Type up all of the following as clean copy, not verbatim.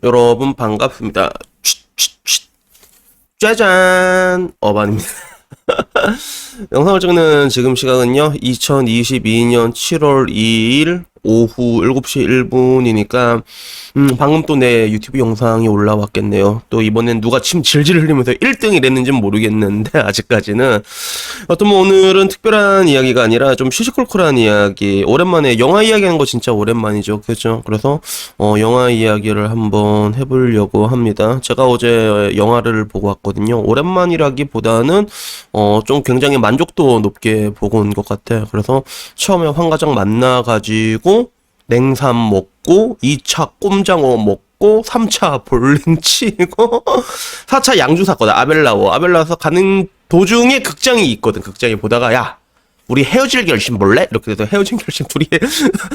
여러분 반갑습니다. 짜잔! 어반입니다. 영상을 찍는 지금 시각은요, 2022년 7월 2일 오후 7시 1분이니까, 방금 또 내 유튜브 영상이 올라왔겠네요. 또 이번엔 누가 침 질질 흘리면서 1등이 됐는지는 모르겠는데, 아직까지는. 어떤 오늘은 특별한 이야기가 아니라 좀 시시콜콜한 이야기, 오랜만에 영화 이야기 하는 거 진짜 오랜만이죠. 그죠? 그래서, 영화 이야기를 한번 해보려고 합니다. 제가 어제 영화를 보고 왔거든요. 오랜만이라기보다는, 좀 굉장히 만족도 높게 보고 온 것 같아. 그래서 처음에 황과장 만나가지고 냉삼 먹고 2차 꼼장어 먹고 3차 볼링 치고 4차 양주 샀거든. 아벨라워서 가는 도중에 극장이 있거든. 극장에 보다가 야 우리 헤어질 결심 볼래? 이렇게 돼서 헤어진 결심 둘이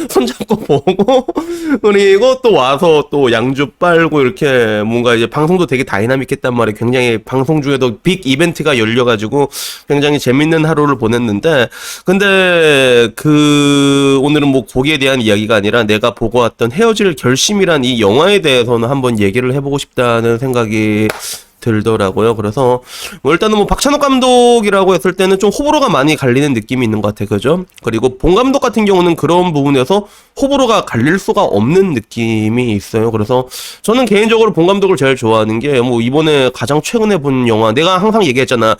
손잡고 보고 그리고 또 와서 또 양주 빨고 이렇게 뭔가 이제 방송도 되게 다이나믹했단 말이에요. 굉장히 방송 중에도 빅 이벤트가 열려가지고 굉장히 재밌는 하루를 보냈는데 근데 오늘은 뭐 거기에 대한 이야기가 아니라 내가 보고 왔던 헤어질 결심이란 이 영화에 대해서는 한번 얘기를 해보고 싶다는 생각이 들더라고요. 그래서 뭐 일단은 뭐 박찬욱 감독이라고 했을 때는 좀 호불호가 많이 갈리는 느낌이 있는 것 같아요. 그죠? 그리고 본 감독 같은 경우는 그런 부분에서 호불호가 갈릴 수가 없는 느낌이 있어요. 그래서 저는 개인적으로 본 감독을 제일 좋아하는 게 뭐 이번에 가장 최근에 본 영화 내가 항상 얘기했잖아.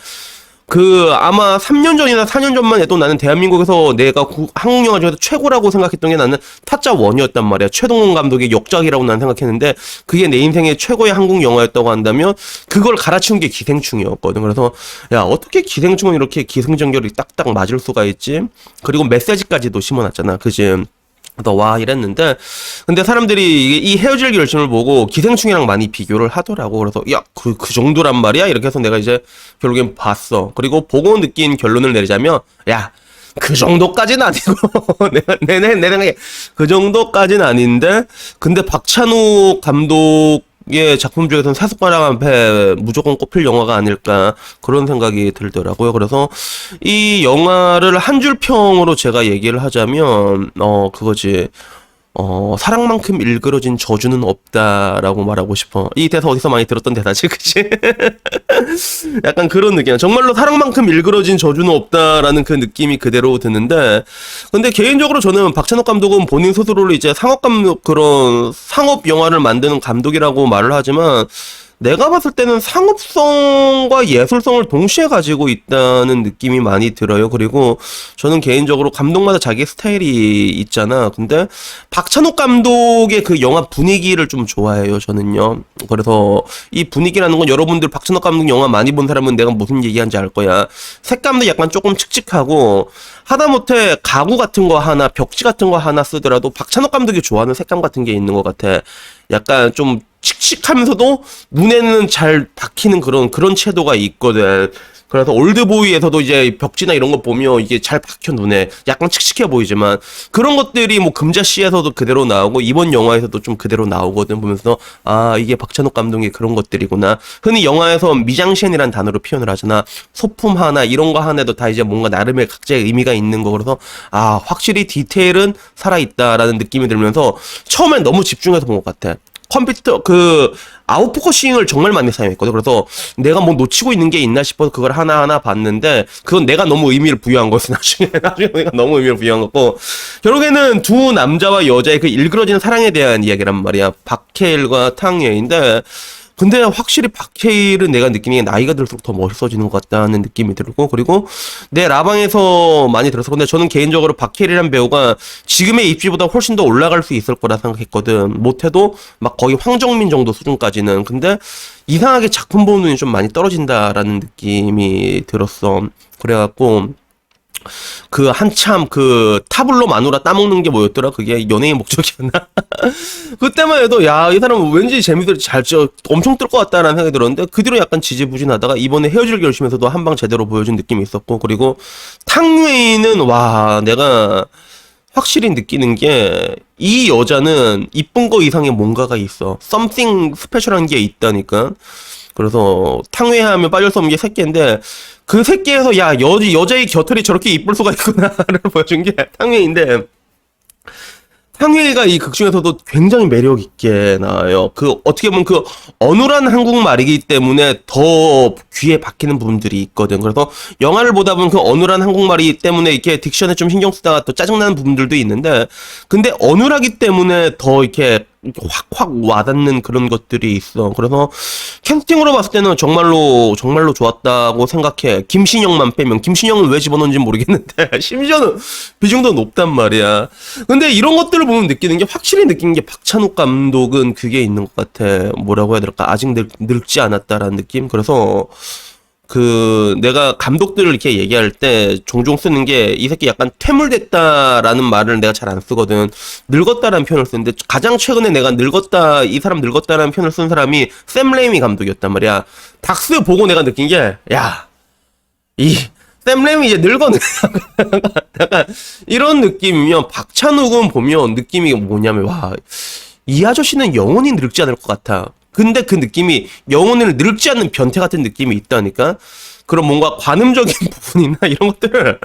아마 3년 전이나 4년 전만 해도 나는 대한민국에서 내가 한국 영화 중에서 최고라고 생각했던 게 나는 타짜 원이었단 말이야. 최동원 감독의 역작이라고 나는 생각했는데 그게 내 인생의 최고의 한국 영화였다고 한다면 그걸 갈아치운 게 기생충이었거든. 그래서 야 어떻게 기생충은 이렇게 기승전결이 딱딱 맞을 수가 있지? 그리고 메시지까지도 심어놨잖아. 그지? 와 이랬는데 근데 사람들이 이 헤어질 결심을 보고 기생충이랑 많이 비교를 하더라고. 그래서 야 그 정도란 말이야 이렇게 해서 내가 이제 결국엔 봤어. 그리고 보고 느낀 결론을 내리자면 야 그 정도까지는 아니고 내 생각에 그 정도까지는 아닌데 근데 박찬욱 감독 작품 중에서는 세 손가락 앞에 무조건 꼽힐 영화가 아닐까 그런 생각이 들더라고요. 그래서 이 영화를 한 줄 평으로 제가 얘기를 하자면 그거지. 사랑만큼 일그러진 저주는 없다라고 말하고 싶어. 이 대사 어디서 많이 들었던 대사지, 그치? 약간 그런 느낌. 정말로 사랑만큼 일그러진 저주는 없다라는 그 느낌이 그대로 드는데, 근데 개인적으로 저는 박찬욱 감독은 본인 스스로를 이제 그런 상업 영화를 만드는 감독이라고 말을 하지만, 내가 봤을 때는 상업성과 예술성을 동시에 가지고 있다는 느낌이 많이 들어요. 그리고 저는 개인적으로 감독마다 자기 스타일이 있잖아. 근데 박찬욱 감독의 그 영화 분위기를 좀 좋아해요. 저는요. 그래서 이 분위기라는 건 여러분들 박찬욱 감독 영화 많이 본 사람은 내가 무슨 얘기하는지 알 거야. 색감도 약간 조금 칙칙하고 하다못해 가구 같은 거 하나, 벽지 같은 거 하나 쓰더라도 박찬욱 감독이 좋아하는 색감 같은 게 있는 것 같아. 약간 좀 칙칙하면서도 눈에는 잘 박히는 그런 채도가 있거든. 그래서 올드보이에서도 이제 벽지나 이런 거 보면 이게 잘 박혀 눈에 약간 칙칙해 보이지만 그런 것들이 뭐 금자씨에서도 그대로 나오고 이번 영화에서도 좀 그대로 나오거든. 보면서 아 이게 박찬욱 감독의 그런 것들이구나. 흔히 영화에서 미장센이란 단어로 표현을 하잖아. 소품 하나 이런 거 하나도 다 이제 뭔가 나름의 각자의 의미가 있는 거. 그래서 아 확실히 디테일은 살아있다라는 느낌이 들면서 처음엔 너무 집중해서 본 것 같아. 컴퓨터 아웃포커싱을 정말 많이 사용했거든. 그래서 내가 뭐 놓치고 있는 게 있나 싶어서 그걸 하나하나 봤는데 그건 내가 너무 의미를 부여한 거였어. 나중에 내가 너무 의미를 부여한 거고 결국에는 두 남자와 여자의 그 일그러지는 사랑에 대한 이야기란 말이야. 박해일과 탕예인데 근데 확실히 박해일은 내가 느끼는 게 나이가 들수록 더 멋있어지는 것 같다는 느낌이 들고 그리고 내 라방에서 많이 들었어. 근데 저는 개인적으로 박해일이란 배우가 지금의 입지보다 훨씬 더 올라갈 수 있을 거라 생각했거든. 못해도 막 거의 황정민 정도 수준까지는. 근데 이상하게 작품 보는 눈이 좀 많이 떨어진다라는 느낌이 들었어. 그래갖고 한참 타블로 마누라 따먹는 게 뭐였더라? 그게 연예인 목적이었나? 그때만 해도 야 이 사람은 왠지 재미들 엄청 뜰 것 같다라는 생각이 들었는데 그 뒤로 약간 지지부진하다가 이번에 헤어질 결심에서도 한 방 제대로 보여준 느낌이 있었고 그리고 탕웨이는 와 내가 확실히 느끼는 게 이 여자는 이쁜 거 이상의 뭔가가 있어. something 스페셜한 게 있다니까. 그래서 탕웨이하면 빠질 수 없는 게 새끼인데 그 새끼에서 야 여자의 겨털이 저렇게 이쁠 수가 있구나를 보여준 게 탕웨이인데 상회가 이 극 중에서도 굉장히 매력 있게 나와요. 그 어떻게 보면 그 어눌한 한국말이기 때문에 더 귀에 박히는 부분들이 있거든. 그래서 영화를 보다 보면 그 어눌한 한국말이기 때문에 이렇게 딕션에 좀 신경 쓰다가 또 짜증나는 부분들도 있는데, 근데 어눌하기 때문에 더 이렇게 확확 와닿는 그런 것들이 있어. 그래서 캐스팅으로 봤을 때는 정말로 정말로 좋았다고 생각해. 김신영만 빼면. 김신영은 왜 집어넣은지 모르겠는데 심지어는 비중도 높단 말이야. 근데 이런 것들을 보면 느끼는 게, 확실히 느끼는 게 박찬욱 감독은 그게 있는 것 같아. 뭐라고 해야 될까? 아직 늙지 않았다라는 느낌? 그래서 그 내가 감독들을 이렇게 얘기할 때 종종 쓰는 게, 이 새끼 약간 퇴물됐다라는 말을 내가 잘 안 쓰거든. 늙었다라는 표현을 쓰는데, 가장 최근에 내가 늙었다, 이 사람 늙었다라는 표현을 쓴 사람이 샘 레이미 감독이었단 말이야. 닥스 보고 내가 느낀 게, 야, 이 샘 레이미 이제 늙었네. 약간 이런 느낌이면, 박찬욱은 보면 느낌이 뭐냐면, 와, 이 아저씨는 영원히 늙지 않을 것 같아. 근데 그 느낌이 영혼을 늙지 않는 변태 같은 느낌이 있다니까? 그런 뭔가 관음적인 부분이나 이런 것들,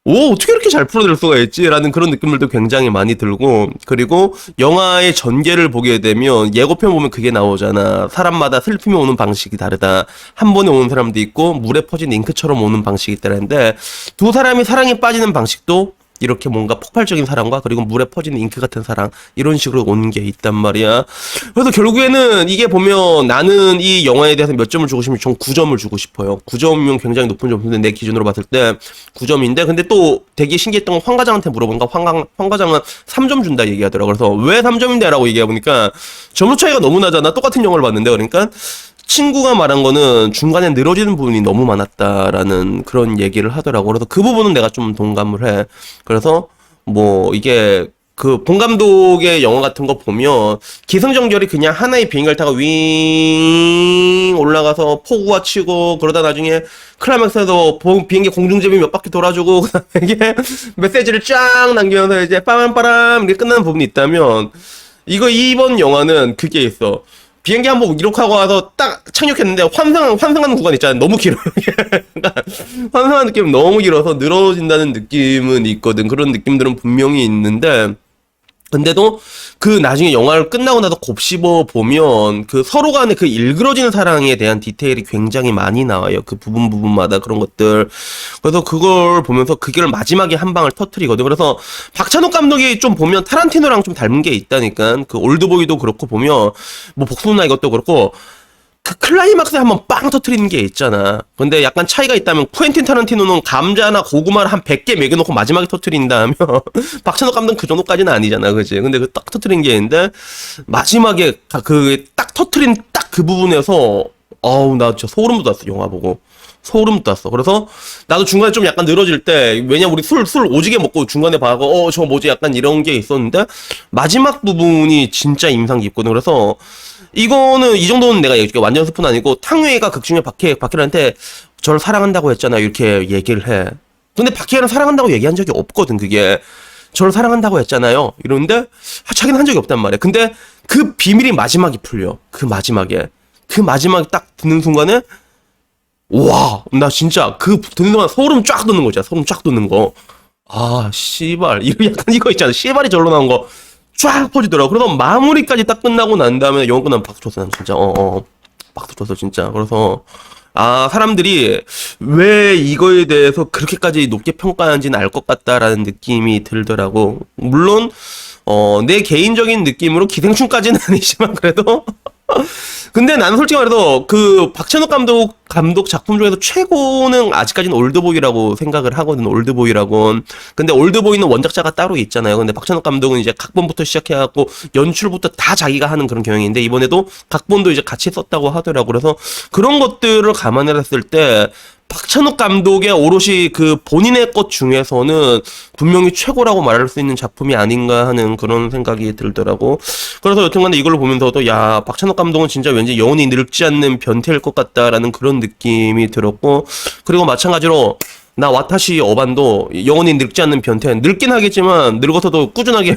오, 어떻게 이렇게 잘 풀어낼 수가 있지라는 그런 느낌들도 굉장히 많이 들고, 그리고 영화의 전개를 보게 되면 예고편 보면 그게 나오잖아. 사람마다 슬픔이 오는 방식이 다르다. 한 번에 오는 사람도 있고 물에 퍼진 잉크처럼 오는 방식이 있다는데, 두 사람이 사랑에 빠지는 방식도 이렇게 뭔가 폭발적인 사랑과 그리고 물에 퍼지는 잉크 같은 사랑, 이런 식으로 오는 게 있단 말이야. 그래서 결국에는 이게 보면, 나는 이 영화에 대해서 몇 점을 주고 싶으면 총 9점을 주고 싶어요. 9점이면 굉장히 높은 점인데, 내 기준으로 봤을 때 9점인데, 근데 또 되게 신기했던 건, 황 과장한테 물어보니까 황 과장은 3점 준다 얘기하더라고. 그래서 왜 3점인데? 라고 얘기해보니까 점수 차이가 너무 나잖아. 똑같은 영화를 봤는데. 그러니까 친구가 말한 거는 중간에 늘어지는 부분이 너무 많았다라는 그런 얘기를 하더라고. 그래서 그 부분은 내가 좀 동감을 해. 그래서 뭐 이게 그 본 감독의 영화 같은 거 보면, 기승전결이 그냥 하나의 비행기를 타고 윙 올라가서 포구가 치고, 그러다 나중에 클라이맥스에서 비행기 공중제비 몇 바퀴 돌아주고, 그다음에 이게 메시지를 쫙 남기면서 이제 빠밤빠람 이렇게 끝나는 부분이 있다면, 이번 영화는 그게 있어. 비행기 한번 이륙하고 와서 딱 착륙했는데 환승하는 구간 있잖아요. 너무 길어요. 환승하는 느낌은 너무 길어서 늘어진다는 느낌은 있거든. 그런 느낌들은 분명히 있는데, 근데도 그 나중에 영화를 끝나고 나서 곱씹어 보면 그 서로 간의 그 일그러지는 사랑에 대한 디테일이 굉장히 많이 나와요. 그 부분마다 그런 것들. 그래서 그걸 보면서 그걸 마지막에 한 방을 터트리거든. 그래서 박찬욱 감독이 좀 보면 타란티노랑 좀 닮은 게 있다니까. 그 올드보이도 그렇고 보면, 뭐 복수나 이것도 그렇고, 그 클라이막스에 한번 빵 터트리는 게 있잖아. 근데 약간 차이가 있다면, 쿠엔틴 타란티노는 감자나 고구마를 한 100개 먹여놓고 마지막에 터트린다 하면, 박찬욱 감독은 그 정도까지는 아니잖아. 그지? 근데 그 딱 터트린 게 있는데, 마지막에 그 딱 터트린 딱 그 부분에서, 어우, 나 진짜 소름 돋았어. 영화 보고. 소름 돋았어. 그래서 나도 중간에 좀 약간 늘어질 때, 왜냐 우리 술 오지게 먹고 중간에 봐고, 저거 뭐지? 약간 이런 게 있었는데, 마지막 부분이 진짜 인상 깊거든. 그래서 이거는, 이 정도는 내가 얘기해줄게. 완전 스포는 아니고, 탕웨이가 극중에 박해란한테 저를 사랑한다고 했잖아. 이렇게 얘기를 해. 근데 박해란 사랑한다고 얘기한 적이 없거든. 그게 저를 사랑한다고 했잖아요. 이러는데 자기는 한 적이 없단 말이야. 근데 그 비밀이 마지막에 풀려. 그 마지막에 딱 듣는 순간에, 와, 나 진짜 그 듣는 동안 소름 쫙 돋는 거잖아. 소름 쫙 돋는 거. 아, 씨발. 이거 약간 이거 있잖아. 씨발이 절로 나온 거 쫙 퍼지더라고. 그래서 마무리까지 딱 끝나고 난 다음에 영화 끝나면 박수 쳤어. 난 진짜. 박수 쳤어, 진짜. 그래서, 아, 사람들이 왜 이거에 대해서 그렇게까지 높게 평가하는지는 알 것 같다라는 느낌이 들더라고. 물론, 내 개인적인 느낌으로 기생충까지는 아니지만, 그래도. 근데 나는 솔직히 말해서 그 박찬욱 감독 작품 중에서 최고는 아직까지는 올드보이라고 생각을 하거든. 올드보이라고. 근데 올드보이는 원작자가 따로 있잖아요. 근데 박찬욱 감독은 이제 각본부터 시작해갖고 연출부터 다 자기가 하는 그런 경영인데, 이번에도 각본도 이제 같이 썼다고 하더라고. 그래서 그런 것들을 감안을 했을 때 박찬욱 감독의 오롯이 그 본인의 것 중에서는 분명히 최고라고 말할 수 있는 작품이 아닌가 하는 그런 생각이 들더라고. 그래서 여튼간에 이걸 보면서도, 야, 박찬욱 감독은 진짜 왠지 영원히 늙지 않는 변태일 것 같다라는 그런 느낌이 들었고, 그리고 마찬가지로 나 와타시 어반도 영원히 늙지 않는 변태. 늙긴 하겠지만 늙어서도 꾸준하게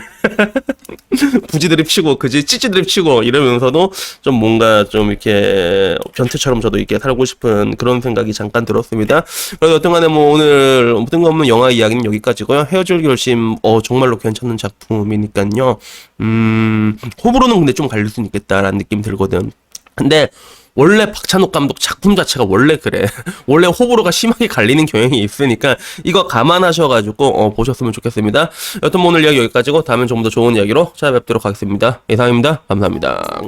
부지드립 치고 그지 찌찌드립 치고 이러면서도 좀 뭔가 좀 이렇게 변태처럼 저도 이렇게 살고 싶은 그런 생각이 잠깐 들었습니다. 그래서 여튼간에 뭐 오늘 뜬금없는 영화 이야기는 여기까지고요. 헤어질 결심 정말로 괜찮은 작품이니까요. 호불호는 근데 좀 갈릴 수 있겠다라는 느낌이 들거든. 근데 원래 박찬욱 감독 작품 자체가 원래 그래. 원래 호불호가 심하게 갈리는 경향이 있으니까 이거 감안하셔가지고 보셨으면 좋겠습니다. 여튼 뭐 오늘 이야기 여기까지고 다음엔 좀 더 좋은 이야기로 찾아뵙도록 하겠습니다. 이상입니다. 감사합니다.